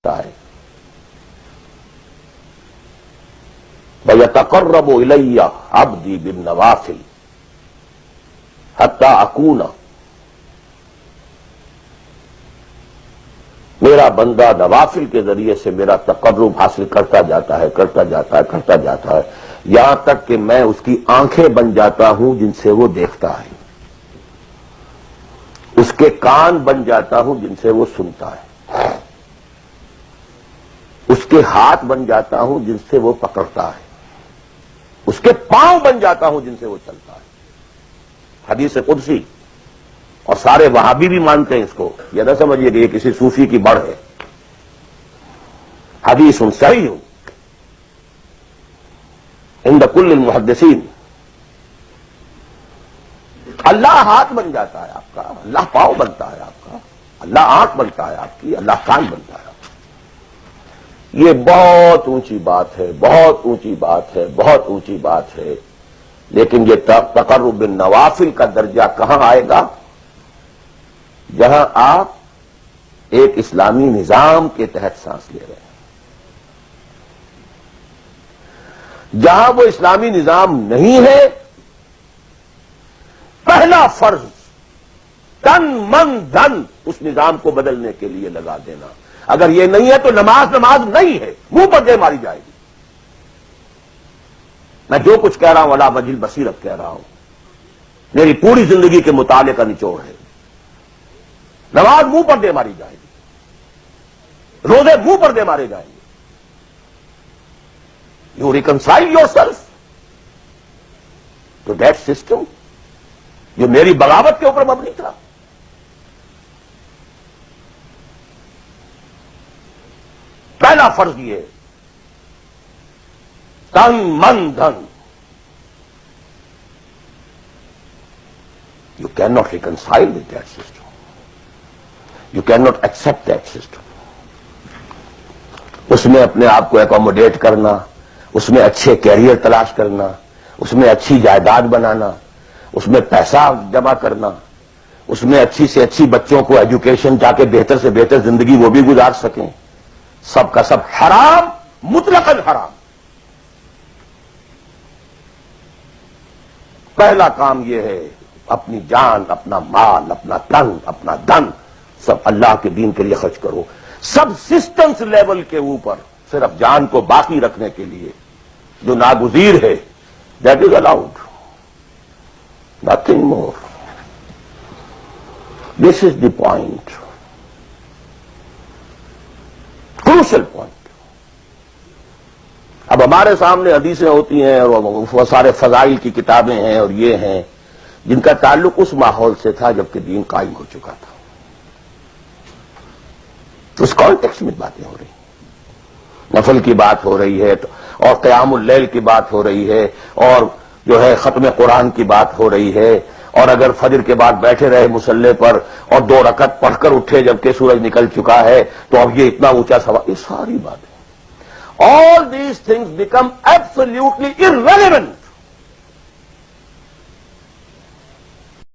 ہے وَيَتَقَرَّبُ إِلَيَّ عَبْدِي بِالنَّوَافِلِ حَتَّى أَكُونَ، میرا بندہ نوافل کے ذریعے سے میرا تقرب حاصل کرتا جاتا ہے یہاں تک کہ میں اس کی آنکھیں بن جاتا ہوں جن سے وہ دیکھتا ہے، اس کے کان بن جاتا ہوں جن سے وہ سنتا ہے، اس کے ہاتھ بن جاتا ہوں جن سے وہ پکڑتا ہے، اس کے پاؤں بن جاتا ہوں جن سے وہ چلتا ہے۔ حدیث قدسی، اور سارے وہابی بھی مانتے ہیں اس کو، یہ نہ سمجھیے کہ یہ کسی صوفی کی بڑھ ہے، حدیث صحیح عند کل المحدثین۔ اللہ ہاتھ بن جاتا ہے آپ کا، اللہ پاؤں بنتا ہے آپ کا، اللہ آنکھ بنتا ہے آپ کی، اللہ کان بنتا ہے آپ کا۔ یہ بہت اونچی بات ہے، بہت اونچی بات ہے، بہت اونچی بات ہے، لیکن یہ تقرب بالنوافل کا درجہ کہاں آئے گا؟ جہاں آپ ایک اسلامی نظام کے تحت سانس لے رہے ہیں، جہاں وہ اسلامی نظام نہیں ہے، پہلا فرض تن من دھن اس نظام کو بدلنے کے لیے لگا دینا۔ اگر یہ نہیں ہے تو نماز نہیں ہے، منہ پر دے ماری جائے گی۔ میں جو کچھ کہہ رہا ہوں علی وجہ البصیرت کہہ رہا ہوں، میری پوری زندگی کے مطالعے کا نچوڑ ہے۔ نماز منہ پر دے ماری جائے گی، روزے منہ پر دے مارے جائیں گے۔ You reconcile yourself to that system جو میری بغاوت کے اوپر مبنی تھا۔ پہلا فرض یہ تن من دھن، you can not reconcile with that system, you can not accept that system. اس میں اپنے آپ کو اکوموڈیٹ کرنا، اس میں اچھے کیریئر تلاش کرنا، اس میں اچھی جائیداد بنانا، اس میں پیسہ جمع کرنا، اس میں اچھی سے اچھی بچوں کو ایجوکیشن تاکہ بہتر سے بہتر زندگی وہ بھی گزار سکیں، سب کا سب حرام، مطلقاً حرام۔ پہلا کام یہ ہے اپنی جان، اپنا مال، اپنا تن، اپنا دن سب اللہ کے دین کے لیے خرچ کرو۔ سب سسٹمز لیول کے اوپر صرف جان کو باقی رکھنے کے لیے جو ناگزیر ہے، that is allowed, nothing more. This is the point, crucial point. اب ہمارے سامنے حدیثیں ہوتی ہیں اور وہ سارے فضائل کی کتابیں ہیں اور یہ ہیں جن کا تعلق اس ماحول سے تھا جبکہ دین قائم ہو چکا تھا، اس کانٹیکسٹ میں باتیں ہو رہی ہیں، نفل کی بات ہو رہی ہے اور قیام اللیل کی بات ہو رہی ہے اور جو ہے ختم قرآن کی بات ہو رہی ہے، اور اگر فجر کے بعد بیٹھے رہے مصلے پر اور 2 رکعت پڑھ کر اٹھے جبکہ سورج نکل چکا ہے تو اب یہ اتنا اونچا سوال، یہ ساری باتیں، all these things become absolutely irrelevant